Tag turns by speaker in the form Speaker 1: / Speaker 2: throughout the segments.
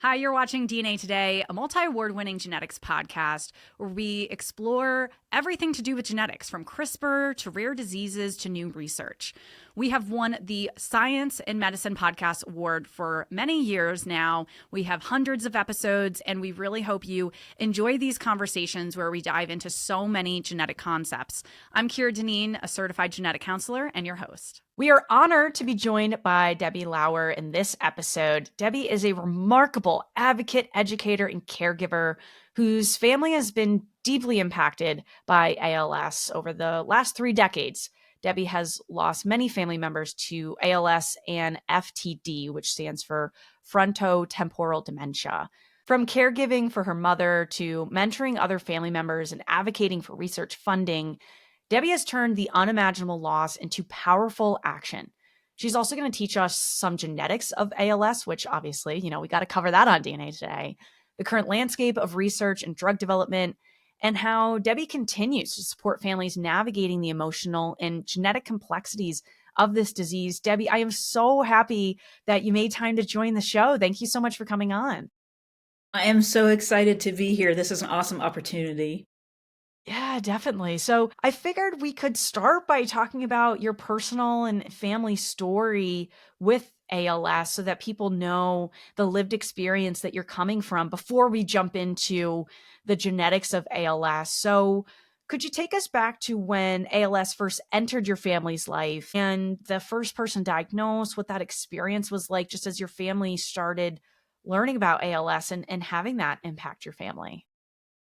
Speaker 1: Hi, you're watching DNA Today, a multi-award winning genetics podcast where we explore everything to do with genetics, from CRISPR to rare diseases to new research. We have won the Science and Medicine Podcast Award for many years now. We have hundreds of episodes, and we really hope you enjoy these conversations where we dive into so many genetic concepts. I'm Kira Deneen, a certified genetic counselor and your host.
Speaker 2: We are honored to be joined by Debbie Lauer in this episode. Debbie is a remarkable advocate, educator, and caregiver whose family has been deeply impacted by ALS over the last 3 decades. Debbie has lost many family members to ALS and FTD, which stands for frontotemporal dementia. From caregiving for her mother to mentoring other family members and advocating for research funding, Debbie has turned the unimaginable loss into powerful action. She's also going to teach us some genetics of ALS, which obviously, we got to cover that on DNA Today, the current landscape of research and drug development, and how Debbie continues to support families navigating the emotional and genetic complexities of this disease. Debbie, I am so happy that you made time to join the show. Thank you so much for coming on.
Speaker 3: I am so excited to be here. This is an awesome opportunity.
Speaker 2: Yeah, definitely. So I figured we could start by talking about your personal and family story with ALS so that people know the lived experience that you're coming from before we jump into the genetics of ALS. So could you take us back to when ALS first entered your family's life and the first person diagnosed, what that experience was like, just as your family started learning about ALS and having that impact your family?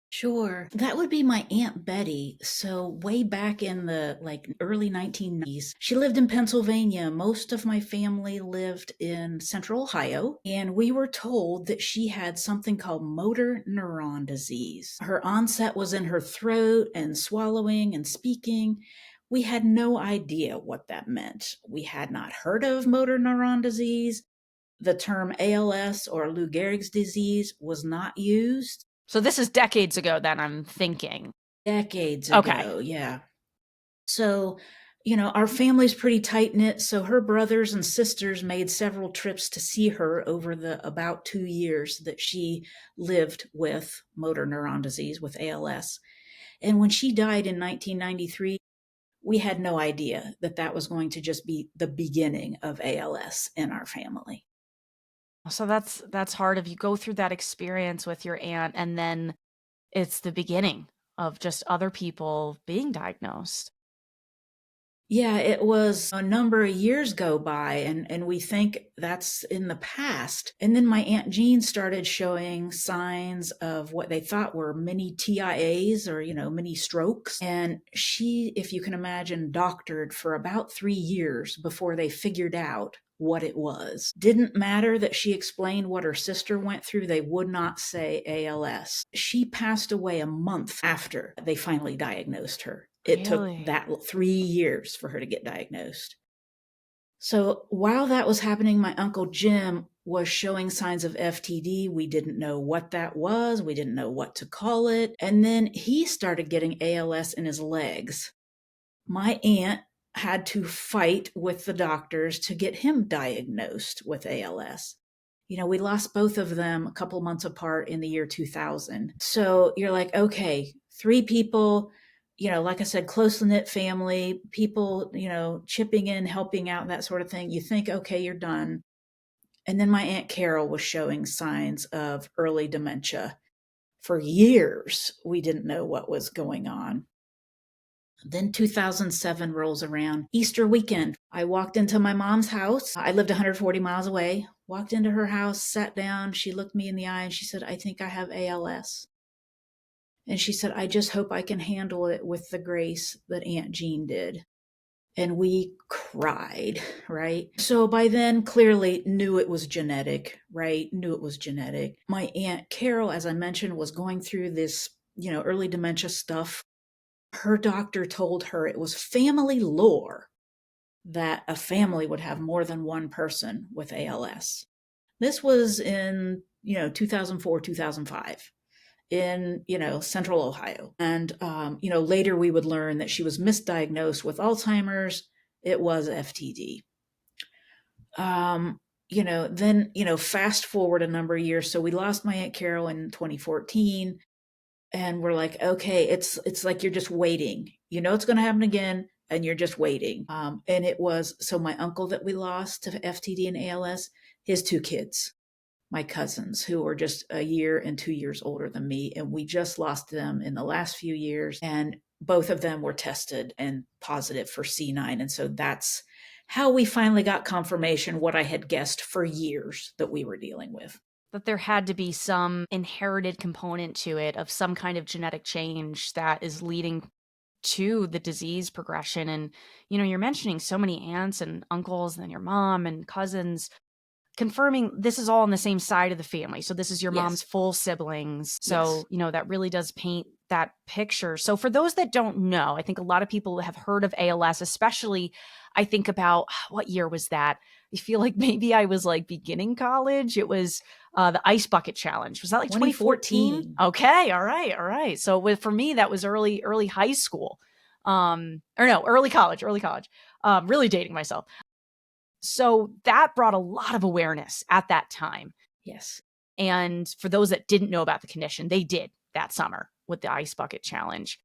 Speaker 3: Sure. That would be my Aunt Betty. So way back in the early 1990s, she lived in Pennsylvania. Most of my family lived in Central Ohio, and we were told that she had something called motor neuron disease. Her onset was in her throat and swallowing and speaking. We had no idea what that meant. We had not heard of motor neuron disease. The term ALS or Lou Gehrig's disease was not used.
Speaker 2: So this is decades ago then, I'm thinking.
Speaker 3: Decades ago,
Speaker 2: Okay.
Speaker 3: yeah. So, our family's pretty tight-knit, so her brothers and sisters made several trips to see her over the about 2 years that she lived with motor neuron disease, with ALS. And when she died in 1993, we had no idea that that was going to just be the beginning of ALS in our family.
Speaker 2: So that's hard if you go through that experience with your aunt and then it's the beginning of just other people being diagnosed.
Speaker 3: Yeah, it was a number of years go by, and we think that's in the past. And then my Aunt Jean started showing signs of what they thought were mini TIAs or, mini strokes. And she, if you can imagine, doctored for about 3 years before they figured out what it was. Didn't matter that she explained what her sister went through, they would not say ALS. She passed away a month after they finally diagnosed her. It took
Speaker 2: Really?
Speaker 3: that 3 years for her to get diagnosed. So while that was happening, my Uncle Jim was showing signs of FTD. We didn't know what that was. We didn't know what to call it. And then he started getting ALS in his legs. My aunt had to fight with the doctors to get him diagnosed with ALS. We lost both of them a couple months apart in the year 2000. So you're like, okay, 3 people, like I said, close-knit family, people, chipping in, helping out, that sort of thing. You think, okay, you're done. And then my Aunt Carol was showing signs of early dementia. For years, we didn't know what was going on. Then 2007 rolls around, Easter weekend. I walked into my mom's house. I lived 140 miles away. Walked into her house, sat down. She looked me in the eye and she said, I think I have ALS. And she said, I just hope I can handle it with the grace that Aunt Jean did. And we cried, right? So by then, clearly knew it was genetic, right? Knew it was genetic. My Aunt Carol, as I mentioned, was going through this, early dementia stuff. Her doctor told her it was family lore that a family would have more than one person with ALS. This was in, 2004, 2005 in, Central Ohio. And, later we would learn that she was misdiagnosed with Alzheimer's. It was FTD. then, fast forward a number of years. So we lost my Aunt Carol in 2014, and we're like, okay, it's like you're just waiting. You know it's going to happen again, and you're just waiting. And it was, so my uncle that we lost to FTD and ALS, his two kids, my cousins, who were just a year and 2 years older than me, and we just lost them in the last few years, and both of them were tested and positive for C9. And so that's how we finally got confirmation, what I had guessed for years that we were dealing with.
Speaker 2: That there had to be some inherited component to it of some kind of genetic change that is leading to the disease progression. And, you're mentioning so many aunts and uncles and then your mom and cousins, confirming this is all on the same side of the family. So this is your mom's
Speaker 3: Yes.
Speaker 2: full siblings. So,
Speaker 3: Yes.
Speaker 2: that really does paint that picture. So for those that don't know, I think a lot of people have heard of ALS, especially I think about what year was that? I feel like maybe I was like beginning college. It was the ice bucket challenge. Was that like 2014?
Speaker 3: 2014.
Speaker 2: Okay. All right. All right. So for me, that was early high school. Or no, early college. Really dating myself. So that brought a lot of awareness at that time.
Speaker 3: Yes.
Speaker 2: And for those that didn't know about the condition, they did that summer with the ice bucket challenge.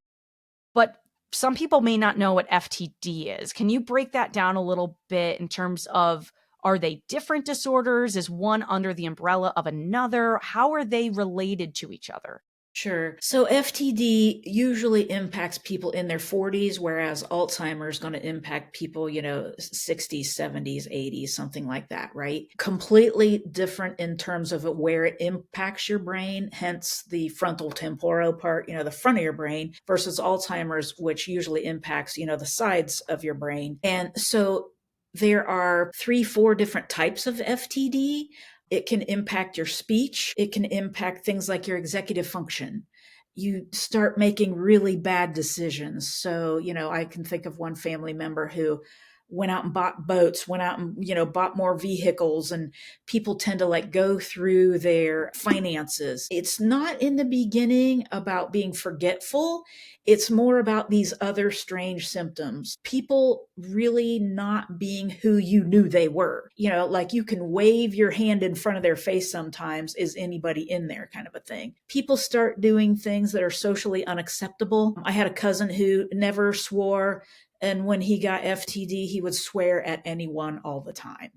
Speaker 2: But some people may not know what FTD is. Can you break that down a little bit in terms of, are they different disorders? Is one under the umbrella of another? How are they related to each other?
Speaker 3: Sure. So FTD usually impacts people in their 40s, whereas Alzheimer's is going to impact people, 60s, 70s, 80s, something like that, right? Completely different in terms of where it impacts your brain, hence the frontotemporal part, the front of your brain, versus Alzheimer's, which usually impacts, the sides of your brain. And so there are 3, 4 different types of FTD. It can impact your speech. It can impact things like your executive function. You start making really bad decisions. So, I can think of one family member who went out and bought boats, went out and, bought more vehicles, and people tend to like go through their finances. It's not in the beginning about being forgetful. It's more about these other strange symptoms. People really not being who you knew they were. Like you can wave your hand in front of their face sometimes. Is anybody in there kind of a thing? People start doing things that are socially unacceptable. I had a cousin who never swore, and when he got FTD, he would swear at anyone all the time.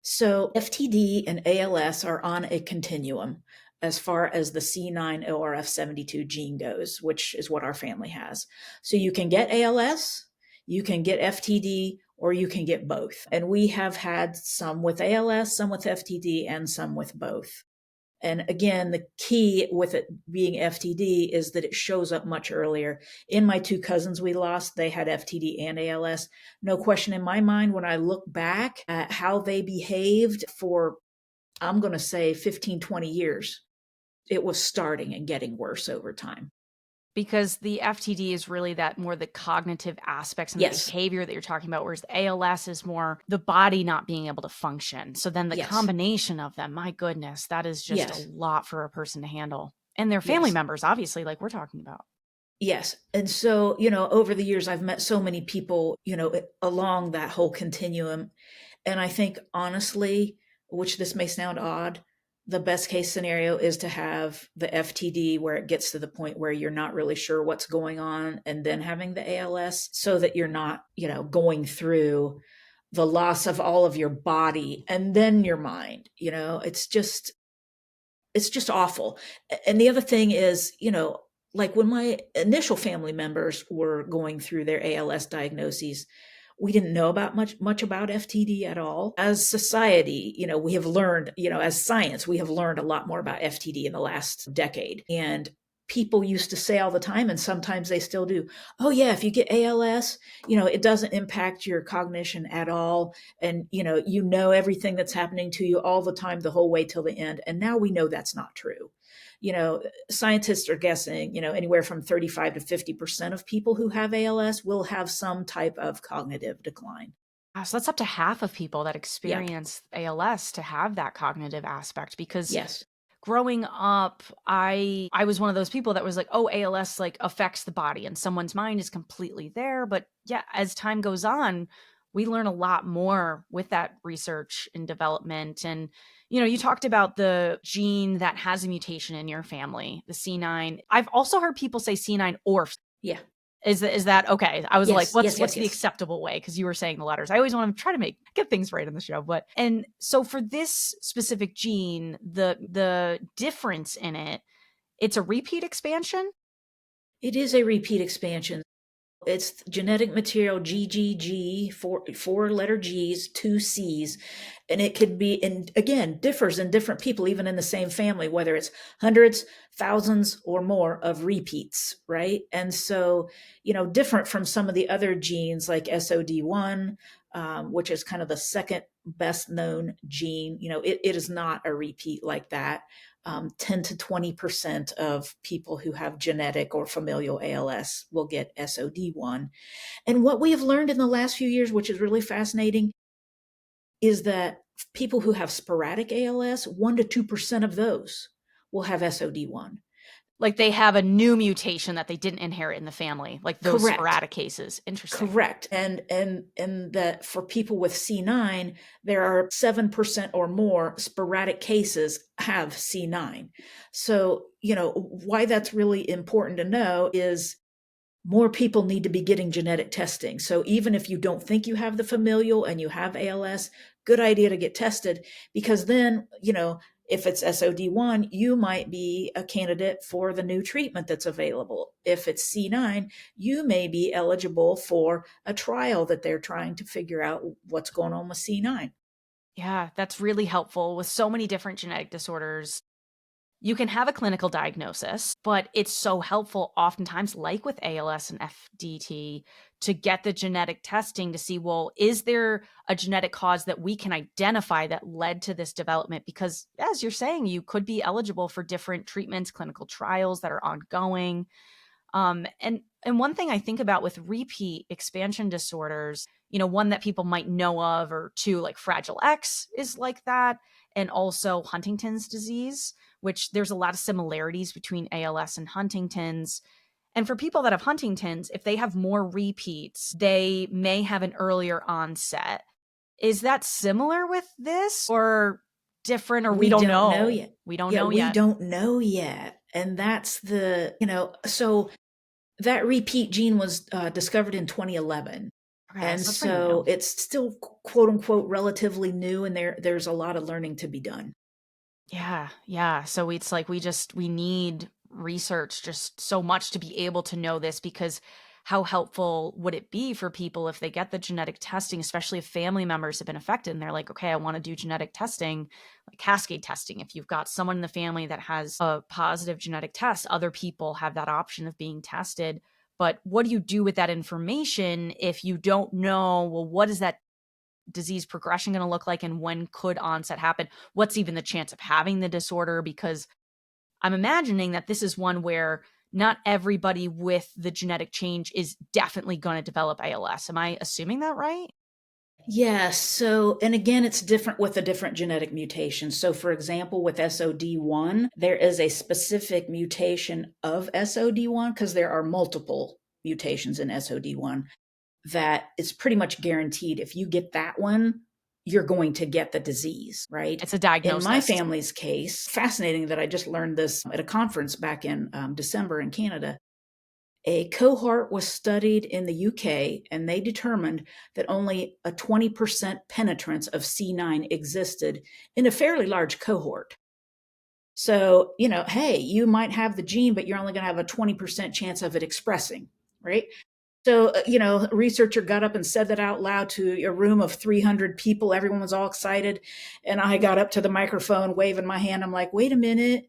Speaker 3: So FTD and ALS are on a continuum as far as the C9orf72 gene goes, which is what our family has. So you can get ALS, you can get FTD, or you can get both. And we have had some with ALS, some with FTD, and some with both. And again, the key with it being FTD is that it shows up much earlier. In my two cousins we lost, they had FTD and ALS. No question in my mind, when I look back at how they behaved for, I'm going to say 15, 20 years, it was starting and getting worse over time.
Speaker 2: Because the FTD is really that more the cognitive aspects and the behavior that you're talking about, whereas the ALS is more the body not being able to function. So then the combination of them, my goodness, that is just a lot for a person to handle. And their family members, obviously, like we're talking about.
Speaker 3: Yes. And so, over the years, I've met so many people, along that whole continuum. And I think, honestly, which this may sound odd, the best case scenario is to have the FTD where it gets to the point where you're not really sure what's going on, and then having the ALS so that you're not, going through the loss of all of your body and then your mind. It's just awful. And the other thing is, like when my initial family members were going through their ALS diagnoses, we didn't know about much about FTD at all. As society, we have learned, as science, we have learned a lot more about FTD in the last decade. And people used to say all the time, and sometimes they still do, oh yeah, if you get ALS, it doesn't impact your cognition at all. And, everything that's happening to you all the time, the whole way till the end. And now we know that's not true. Scientists are guessing, anywhere from 35 to 50% of people who have ALS will have some type of cognitive decline.
Speaker 2: So that's up to half of people that experience ALS to have that cognitive aspect, because growing up, I was one of those people that was like, oh, ALS like affects the body and someone's mind is completely there. But yeah, as time goes on, we learn a lot more with that research and development. And, you talked about the gene that has a mutation in your family, the C9. I've also heard people say C9 orf.
Speaker 3: Yeah.
Speaker 2: Is that okay? I was like,
Speaker 3: Yes,
Speaker 2: what's
Speaker 3: yes.
Speaker 2: the acceptable way? Because you were saying the letters. I always want to try to get things right in the show. And so for this specific gene, the difference in it, it's a repeat expansion.
Speaker 3: It is a repeat expansion. It's genetic material GGG, four letter G's, two C's, and it could be, and again, differs in different people, even in the same family, whether it's hundreds, thousands, or more of repeats, right? And so, different from some of the other genes like SOD1, which is kind of the second best known gene. It is not a repeat like that. 10 to 20% of people who have genetic or familial ALS will get SOD1. And what we have learned in the last few years, which is really fascinating, is that people who have sporadic ALS, 1 to 2% of those will have SOD1.
Speaker 2: Like they have a new mutation that they didn't inherit in the family, like those
Speaker 3: Correct.
Speaker 2: sporadic cases. Interesting.
Speaker 3: Correct. And that for people with C9, there are 7% or more sporadic cases have C9. So, why that's really important to know is more people need to be getting genetic testing. So even if you don't think you have the familial and you have ALS, good idea to get tested, because then, if it's SOD1, you might be a candidate for the new treatment that's available. If it's C9, you may be eligible for a trial that they're trying to figure out what's going on with C9.
Speaker 2: Yeah, that's really helpful with so many different genetic disorders. You can have a clinical diagnosis, but it's so helpful oftentimes, like with ALS and FTD, to get the genetic testing to see, well, is there a genetic cause that we can identify that led to this development? Because as you're saying, you could be eligible for different treatments, clinical trials that are ongoing. And one thing I think about with repeat expansion disorders, one that people might know of, or two, like Fragile X is like that, and also Huntington's disease, which there's a lot of similarities between ALS and Huntington's. And for people that have Huntington's, if they have more repeats, they may have an earlier onset. Is that similar with this or different, or we don't know
Speaker 3: yet.
Speaker 2: We don't know yet.
Speaker 3: We don't know yet. And that's so that repeat gene was discovered in 2011.
Speaker 2: Okay,
Speaker 3: and
Speaker 2: so
Speaker 3: it's still quote unquote relatively new, and there's a lot of learning to be done.
Speaker 2: Yeah. So it's like we need research just so much to be able to know this, because how helpful would it be for people if they get the genetic testing, especially if family members have been affected and they're like, okay, I want to do genetic testing, like cascade testing. If you've got someone in the family that has a positive genetic test, other people have that option of being tested. But what do you do with that information if you don't know, well, what is that disease progression going to look like, and when could onset happen? What's even the chance of having the disorder? Because I'm imagining that this is one where not everybody with the genetic change is definitely going to develop ALS. Am I assuming that right?
Speaker 3: Yes. So, and again, it's different with the different genetic mutations. So, for example, with SOD1, there is a specific mutation of SOD1, because there are multiple mutations in SOD1, that it's pretty much guaranteed if you get that one, you're going to get the disease, right?
Speaker 2: It's a diagnosis.
Speaker 3: In my family's case, fascinating that I just learned this at a conference back in December in Canada. A cohort was studied in the UK, and they determined that only a 20% penetrance of C9 existed in a fairly large cohort. So, hey, you might have the gene, but you're only going to have a 20% chance of it expressing, right? So, a researcher got up and said that out loud to a room of 300 people. Everyone was all excited. And I got up to the microphone, waving my hand. I'm like, wait a minute.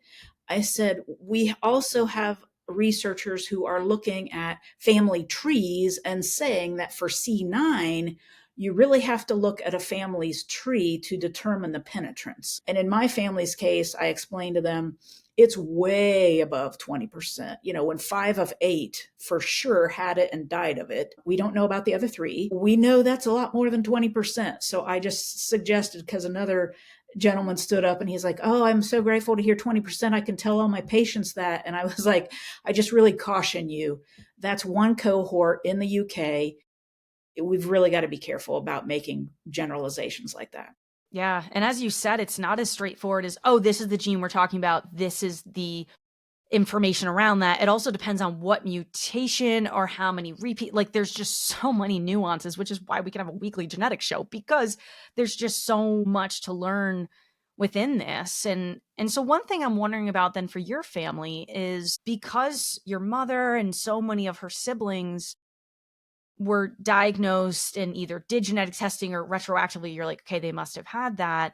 Speaker 3: I said, we also have researchers who are looking at family trees and saying that for C9, you really have to look at a family's tree to determine the penetrance. And in my family's case, I explained to them, it's way above 20%. When 5 of 8 for sure had it and died of it, we don't know about the other 3. We know that's a lot more than 20%. So I just suggested, because another gentleman stood up and he's like, oh, I'm so grateful to hear 20%. I can tell all my patients that. And I was like, I just really caution you. That's one cohort in the UK. we've really got to be careful about making generalizations like that.
Speaker 2: Yeah. And as you said, it's not as straightforward as, oh, this is the gene we're talking about. This is the information around that. It also depends on what mutation or how many repeat, like there's just so many nuances, which is why we can have a weekly genetics show, because there's just so much to learn within this. And so one thing I'm wondering about then for your family is, because your mother and so many of her siblings were diagnosed and either did genetic testing or retroactively, you're like, okay, they must have had that.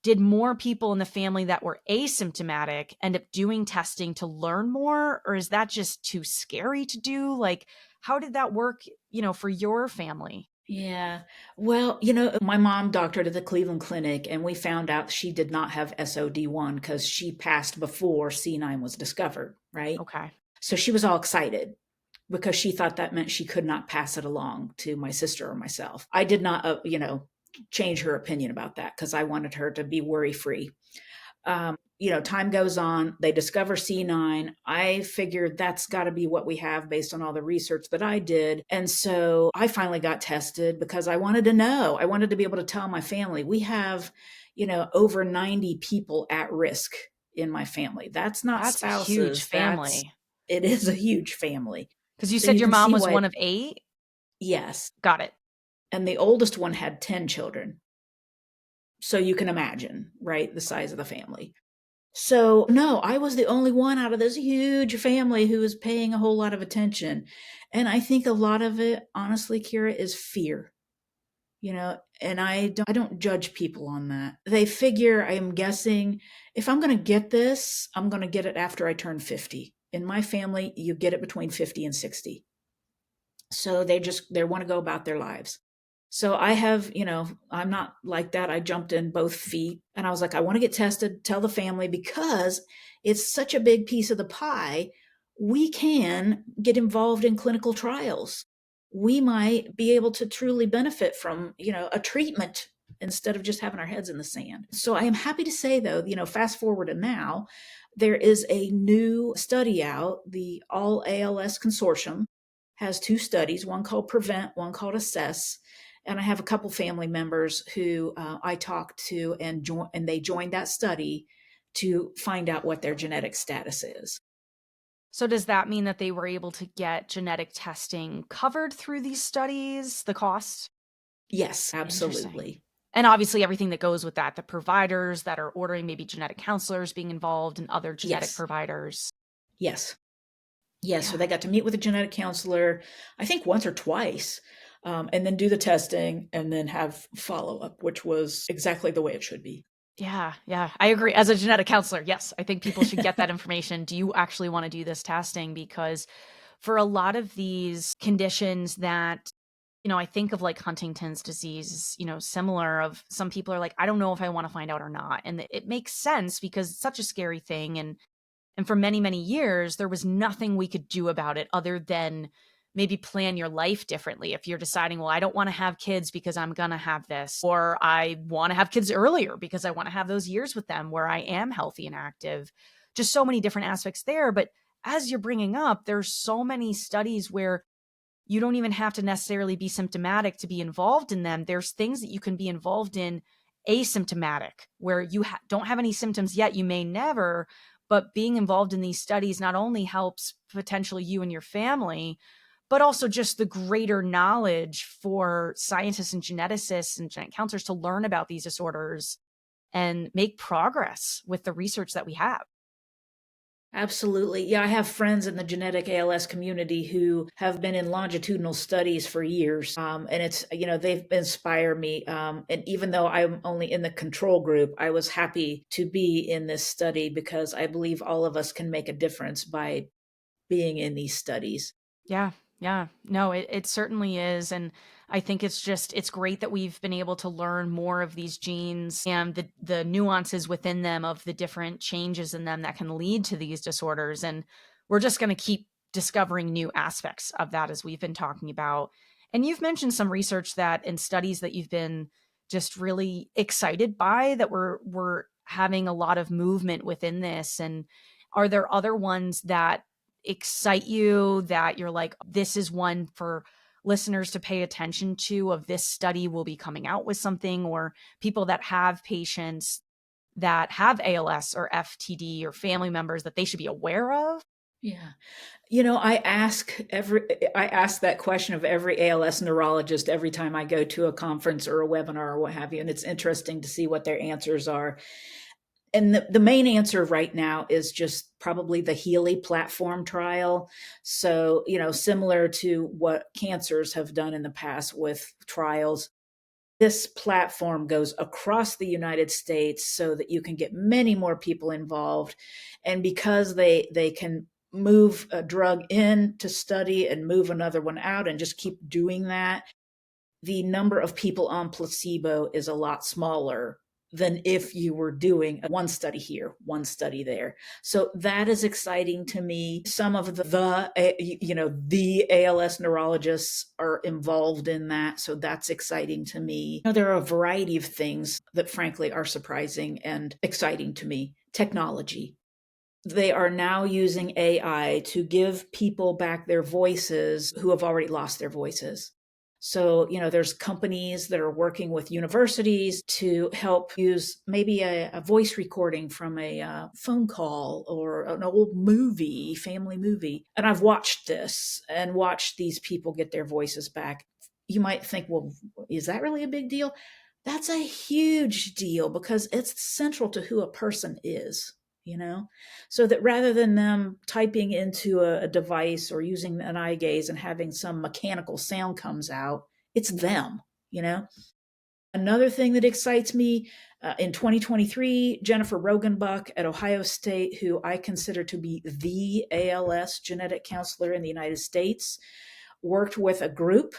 Speaker 2: Did more people in the family that were asymptomatic end up doing testing to learn more? Or is that just too scary to do? Like, how did that work, for your family?
Speaker 3: Yeah. Well, my mom doctored at the Cleveland Clinic, and we found out she did not have SOD1 because she passed before C9 was discovered, right?
Speaker 2: Okay.
Speaker 3: So she was all excited because she thought that meant she could not pass it along to my sister or myself. I did not, change her opinion about that because I wanted her to be worry free. Time goes on, they discover C9. I figured that's got to be what we have based on all the research that I did. And so I finally got tested because I wanted to know. I wanted to be able to tell my family, we have, over 90 people at risk in my family. That's not
Speaker 2: That's a huge
Speaker 3: spouses.
Speaker 2: family.
Speaker 3: It is a huge family.
Speaker 2: Because you
Speaker 3: So
Speaker 2: said
Speaker 3: you
Speaker 2: your
Speaker 3: can
Speaker 2: mom
Speaker 3: see
Speaker 2: was
Speaker 3: why.
Speaker 2: one of 8?
Speaker 3: Yes.
Speaker 2: Got it.
Speaker 3: And the oldest one had 10 children. So you can imagine, right, the size of the family. So, no, I was the only one out of this huge family who was paying a whole lot of attention. And I think a lot of it, honestly, Kira, is fear. And I don't judge people on that. They figure, I am guessing, if I'm going to get this, I'm going to get it after I turn 50. In my family, you get it between 50 and 60. So they want to go about their lives. So I have, I'm not like that. I jumped in both feet and I was like, I want to get tested, tell the family, because it's such a big piece of the pie. We can get involved in clinical trials. We might be able to truly benefit from, a treatment instead of just having our heads in the sand. So I am happy to say, though, fast forward to now, there is a new study out. The All ALS Consortium has 2 studies, one called Prevent, one called Assess. And I have a couple family members who I talked to and they joined that study to find out what their genetic status is.
Speaker 2: So does that mean that they were able to get genetic testing covered through these studies, the cost?
Speaker 3: Yes,
Speaker 2: Interesting.
Speaker 3: absolutely.
Speaker 2: And obviously everything that goes with that, the providers that are ordering, maybe genetic counselors being involved and other genetic
Speaker 3: Yes.
Speaker 2: providers.
Speaker 3: Yes.
Speaker 2: Yeah.
Speaker 3: So they got to meet with a genetic counselor, I think once or twice, and then do the testing and then have follow-up, which was exactly the way it should be.
Speaker 2: Yeah, I agree. As a genetic counselor, yes, I think people should get that information. Do you actually want to do this testing? Because for a lot of these conditions that, I think of like Huntington's disease, similar, of some people are like, I don't know if I want to find out or not. And it makes sense because it's such a scary thing. And for many, many years, there was nothing we could do about it other than maybe plan your life differently. If you're deciding, well, I don't want to have kids because I'm going to have this, or I want to have kids earlier because I want to have those years with them where I am healthy and active, just so many different aspects there. But as you're bringing up, there's so many studies where you don't even have to necessarily be symptomatic to be involved in them. There's things that you can be involved in asymptomatic, where you don't have any symptoms yet. You may never, but being involved in these studies not only helps potentially you and your family, but also just the greater knowledge for scientists and geneticists and genetic counselors to learn about these disorders and make progress with the research that we have.
Speaker 3: Absolutely. Yeah, I have friends in the genetic ALS community who have been in longitudinal studies for years. And it's, they've inspired me. And even though I'm only in the control group, I was happy to be in this study because I believe all of us can make a difference by being in these studies.
Speaker 2: Yeah. No, it certainly is. And I think it's great that we've been able to learn more of these genes and the nuances within them of the different changes in them that can lead to these disorders. And we're just going to keep discovering new aspects of that as we've been talking about. And you've mentioned some research that and studies that you've been just really excited by, that we're having a lot of movement within this. And are there other ones that excite you that you're like, this is one for listeners to pay attention to of this study will be coming out with something, or people that have patients that have ALS or FTD or family members that they should be aware of?
Speaker 3: Yeah. I ask that question of every ALS neurologist every time I go to a conference or a webinar or what have you. And it's interesting to see what their answers are. And the main answer right now is just probably the Healy platform trial. So, similar to what cancers have done in the past with trials, this platform goes across the United States so that you can get many more people involved. And because they can move a drug in to study and move another one out and just keep doing that, the number of people on placebo is a lot smaller than if you were doing one study here, one study there. So that is exciting to me. Some of the ALS neurologists are involved in that. So that's exciting to me. There are a variety of things that frankly are surprising and exciting to me. Technology. They are now using AI to give people back their voices who have already lost their voices. So, there's companies that are working with universities to help use maybe a voice recording from a phone call or an old movie, family movie. And I've watched this and watched these people get their voices back. You might think, well, is that really a big deal? That's a huge deal because it's central to who a person is. So that rather than them typing into a device or using an eye gaze and having some mechanical sound comes out, it's them. Another thing that excites me, in 2023, Jennifer Rogenbuck at Ohio State, who I consider to be the ALS genetic counselor in the United States, worked with a group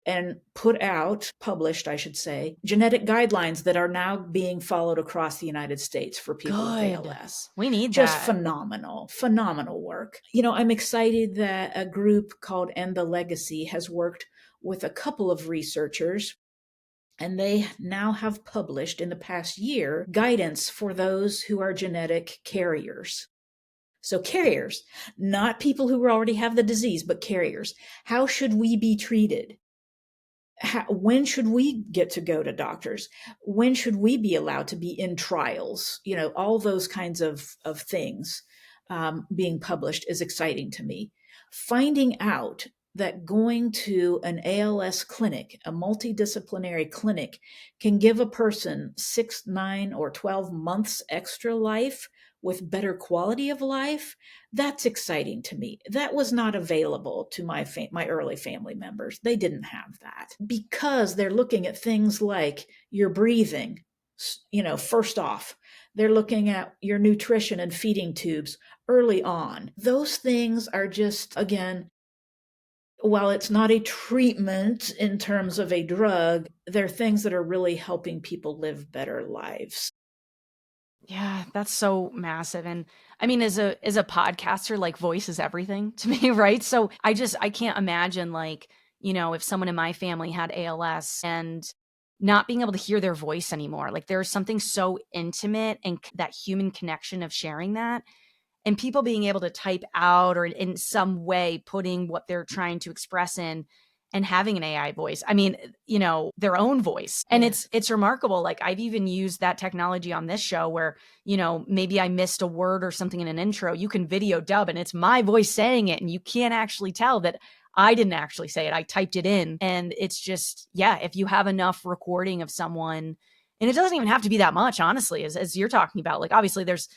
Speaker 3: and published, I should say, genetic guidelines that are now being followed across the United States for people with ALS.
Speaker 2: We need
Speaker 3: just
Speaker 2: that.
Speaker 3: Phenomenal work. I'm excited that a group called End the Legacy has worked with a couple of researchers, and they now have published in the past year guidance for those who are genetic carriers. So carriers, not people who already have the disease, but carriers. How should we be treated? When should we get to go to doctors? When should we be allowed to be in trials? All those kinds of things being published is exciting to me. Finding out that going to an ALS clinic, a multidisciplinary clinic, can give a person 6, 9, or 12 months extra life with better quality of life, that's exciting to me. That was not available to my early family members. They didn't have that because they're looking at things like your breathing. First off, they're looking at your nutrition and feeding tubes early on. Those things are just, again, while it's not a treatment in terms of a drug, they're things that are really helping people live better lives.
Speaker 2: Yeah, that's so massive. And I mean, as a podcaster, like voice is everything to me, right? So I can't imagine if someone in my family had ALS and not being able to hear their voice anymore. Like there's something so intimate and that human connection of sharing that, and people being able to type out or in some way putting what they're trying to express in and having an AI voice. I mean, their own voice. And
Speaker 3: Yes.
Speaker 2: it's remarkable. Like I've even used that technology on this show where, maybe I missed a word or something in an intro. You can video dub and it's my voice saying it. And you can't actually tell that I didn't actually say it. I typed it in. And it's just, yeah, if you have enough recording of someone, and it doesn't even have to be that much, honestly, as you're talking about, like obviously there's,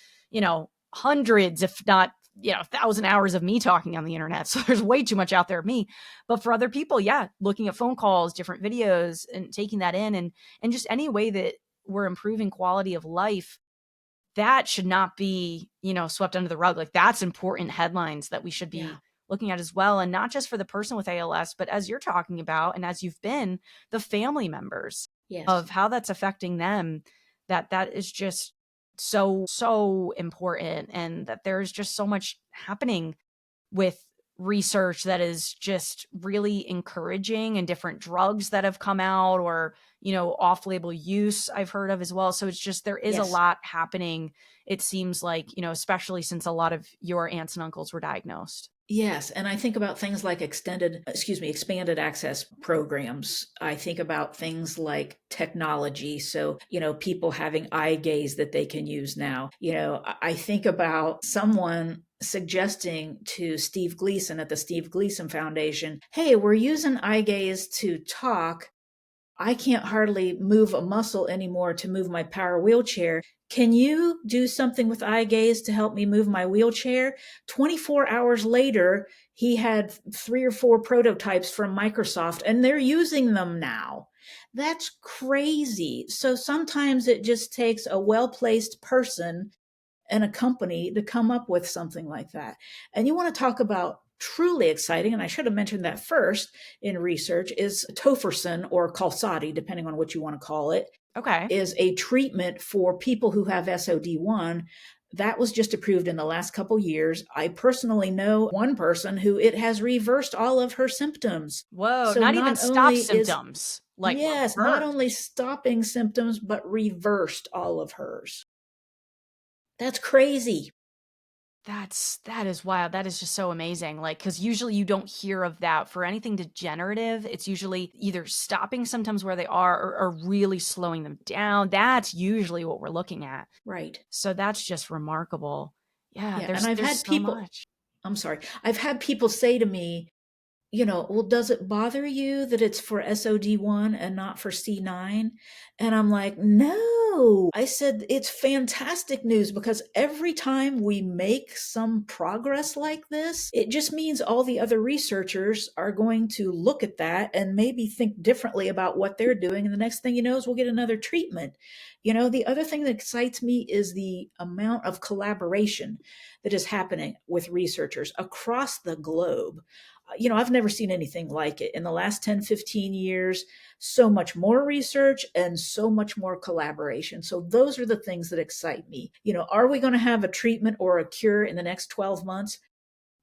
Speaker 2: hundreds, if not, 1,000 hours of me talking on the internet. So there's way too much out there of me. But for other people, yeah, looking at phone calls, different videos and taking that in and just any way that we're improving quality of life, that should not be, swept under the rug. Like that's important headlines that we should be looking at as well. And not just for the person with ALS, but as you're talking about, and as you've been, the family members of how that's affecting them, that is just so important, and that there's just so much happening with research that is just really encouraging, and different drugs that have come out, or, off-label use I've heard of as well. So it's just, there is a
Speaker 3: Yes.
Speaker 2: lot happening, it seems like, especially since a lot of your aunts and uncles were diagnosed.
Speaker 3: Yes, and I think about things like expanded access programs. I think about things like technology. So, people having eye gaze that they can use now. I think about someone suggesting to Steve Gleason at the Steve Gleason Foundation, hey, we're using eye gaze to talk. I can't hardly move a muscle anymore to move my power wheelchair. Can you do something with eye gaze to help me move my wheelchair? 24 hours later, he had 3 or 4 prototypes from Microsoft, and they're using them now. That's crazy. So sometimes it just takes a well-placed person and a company to come up with something like that. And you want to talk about truly exciting, and I should have mentioned that first in research, is tofersen or Qalsody, depending on what you want to call it,
Speaker 2: Okay.
Speaker 3: is a treatment for people who have SOD1. That was just approved in the last couple years. I personally know one person who it has reversed all of her symptoms.
Speaker 2: Whoa,
Speaker 3: So
Speaker 2: not even
Speaker 3: not
Speaker 2: stop
Speaker 3: only is,
Speaker 2: symptoms, like
Speaker 3: yes, not
Speaker 2: reversed.
Speaker 3: only stopping symptoms, but reversed all of hers. That's crazy.
Speaker 2: That is wild. That is just so amazing. Like, because usually you don't hear of that for anything degenerative. It's usually either stopping symptoms where they are, or really slowing them down. That's usually what we're looking at.
Speaker 3: Right.
Speaker 2: So that's just remarkable. Yeah,
Speaker 3: Yeah. And I've
Speaker 2: there's
Speaker 3: had
Speaker 2: so
Speaker 3: people,
Speaker 2: much.
Speaker 3: I'm sorry, I've had people say to me, well, does it bother you that it's for SOD1 and not for C9? And I'm like, no. I said, it's fantastic news, because every time we make some progress like this, it just means all the other researchers are going to look at that and maybe think differently about what they're doing. And the next thing you know is we'll get another treatment. The other thing that excites me is the amount of collaboration that is happening with researchers across the globe. I've never seen anything like it in the last 10, 15 years. So much more research and so much more collaboration. So those are the things that excite me. Are we going to have a treatment or a cure in the next 12 months?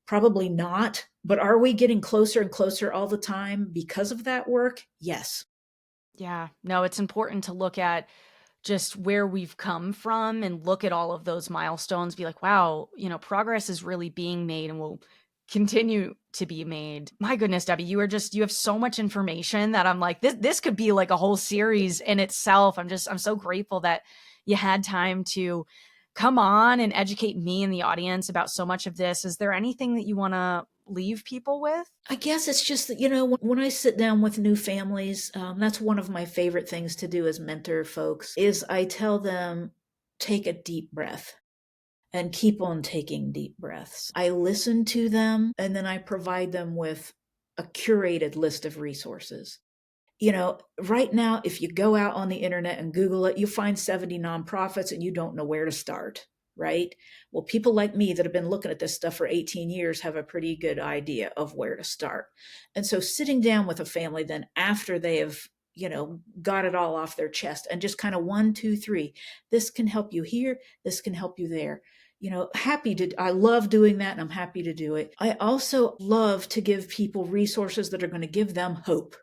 Speaker 3: Probably not. But are we getting closer and closer all the time because of that work? Yes.
Speaker 2: Yeah, no, it's important to look at just where we've come from and look at all of those milestones, be like, wow, progress is really being made and will continue to be made. My goodness, Debbie, you have so much information that I'm like, this could be like a whole series in itself. I'm so grateful that you had time to come on and educate me and the audience about so much of this. Is there anything that you want to leave people with?
Speaker 3: I guess it's just that, when I sit down with new families, that's one of my favorite things to do as mentor folks, is I tell them, take a deep breath and keep on taking deep breaths. I listen to them, and then I provide them with a curated list of resources. Right now, if you go out on the internet and Google it, you'll find 70 nonprofits and you don't know where to start, right? Well, people like me that have been looking at this stuff for 18 years have a pretty good idea of where to start. And so sitting down with a family then after they have, got it all off their chest, and just kind of 1, 2, 3, this can help you here, this can help you there. I love doing that, and I'm happy to do it. I also love to give people resources that are going to give them hope.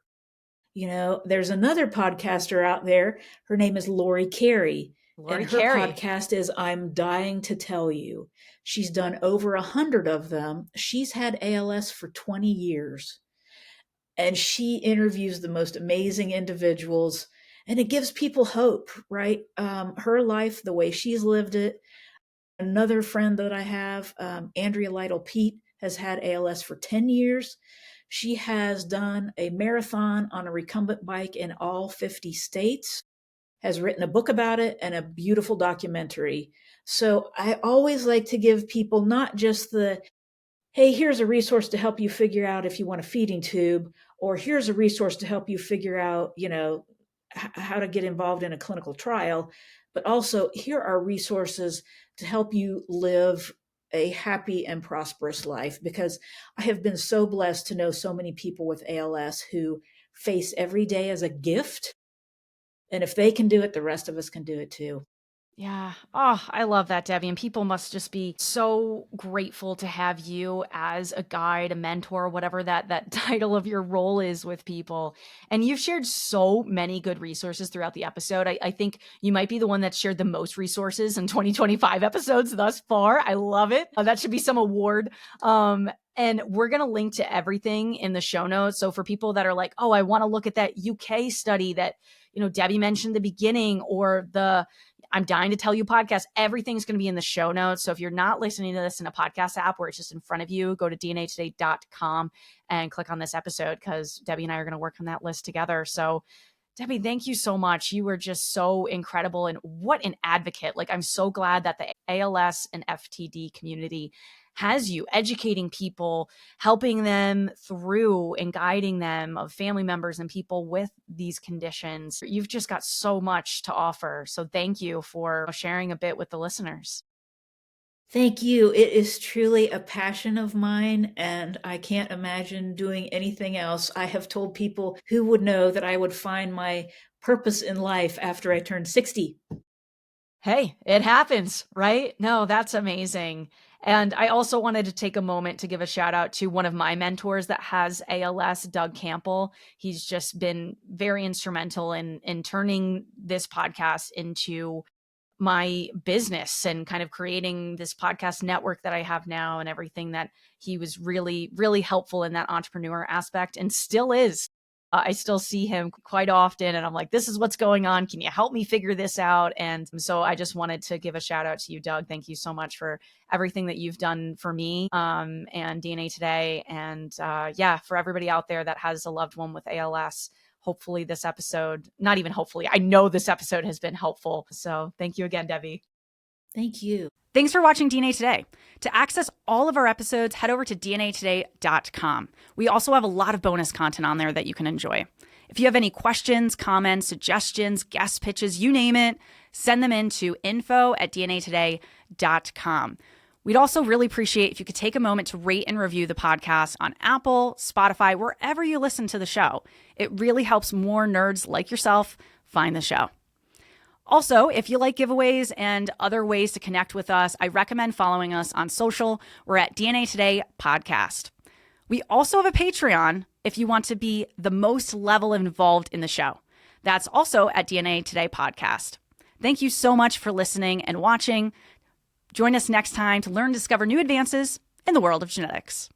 Speaker 3: There's another podcaster out there. Her name is Lori Carey.
Speaker 2: Lori
Speaker 3: And her
Speaker 2: Carey.
Speaker 3: podcast is I'm Dying to Tell You. She's done over 100 of them. She's had ALS for 20 years. And she interviews the most amazing individuals. And it gives people hope, right? Her life, the way she's lived it. Another friend that I have, Andrea Lytle Pete, has had ALS for 10 years. She has done a marathon on a recumbent bike in all 50 states, has written a book about it, and a beautiful documentary. So I always like to give people not just the, hey, here's a resource to help you figure out if you want a feeding tube, or here's a resource to help you figure out, how to get involved in a clinical trial, but also here are resources to help you live a happy and prosperous life, because I have been so blessed to know so many people with ALS who face every day as a gift. And if they can do it, the rest of us can do it too.
Speaker 2: Yeah. Oh, I love that, Debbie. And people must just be so grateful to have you as a guide, a mentor, whatever that title of your role is with people. And you've shared so many good resources throughout the episode. I think you might be the one that shared the most resources in 2025 episodes thus far. I love it. That should be some award. And we're going to link to everything in the show notes. So for people that are like, oh, I want to look at that UK study that, Debbie mentioned at the beginning, or the I'm dying to tell you podcast, everything's going to be in the show notes. So if you're not listening to this in a podcast app where it's just in front of you, go to dnatoday.com and click on this episode, because Debbie and I are going to work on that list together. So Debbie, thank you so much. You were just so incredible, and what an advocate. Like, I'm so glad that the ALS and FTD community has you educating people, helping them through and guiding them, of family members and people with these conditions. You've just got so much to offer. So thank you for sharing a bit with the listeners.
Speaker 3: Thank you. It is truly a passion of mine, and I can't imagine doing anything else. I have told people, who would know that I would find my purpose in life after I turned 60.
Speaker 2: Hey, it happens, right? No, that's amazing. And I also wanted to take a moment to give a shout out to one of my mentors that has ALS, Doug Campbell. He's just been very instrumental in turning this podcast into my business and kind of creating this podcast network that I have now, and everything. That he was really, really helpful in that entrepreneur aspect, and still is. I still see him quite often, and I'm like, this is what's going on. Can you help me figure this out? And so I just wanted to give a shout out to you, Doug. Thank you so much for everything that you've done for me and DNA Today. And for everybody out there that has a loved one with ALS, hopefully this episode, not even hopefully, I know this episode has been helpful. So thank you again, Debbie.
Speaker 3: Thank you.
Speaker 1: Thanks for watching DNA Today. To access all of our episodes, head over to dnatoday.com. We also have a lot of bonus content on there that you can enjoy. If you have any questions, comments, suggestions, guest pitches, you name it, send them in to info@dnatoday.com. We'd also really appreciate if you could take a moment to rate and review the podcast on Apple, Spotify, wherever you listen to the show. It really helps more nerds like yourself find the show. Also, if you like giveaways and other ways to connect with us, I recommend following us on social. We're at DNA Today Podcast. We also have a Patreon if you want to be the most level involved in the show. That's also at DNA Today Podcast. Thank you so much for listening and watching. Join us next time to learn and discover new advances in the world of genetics.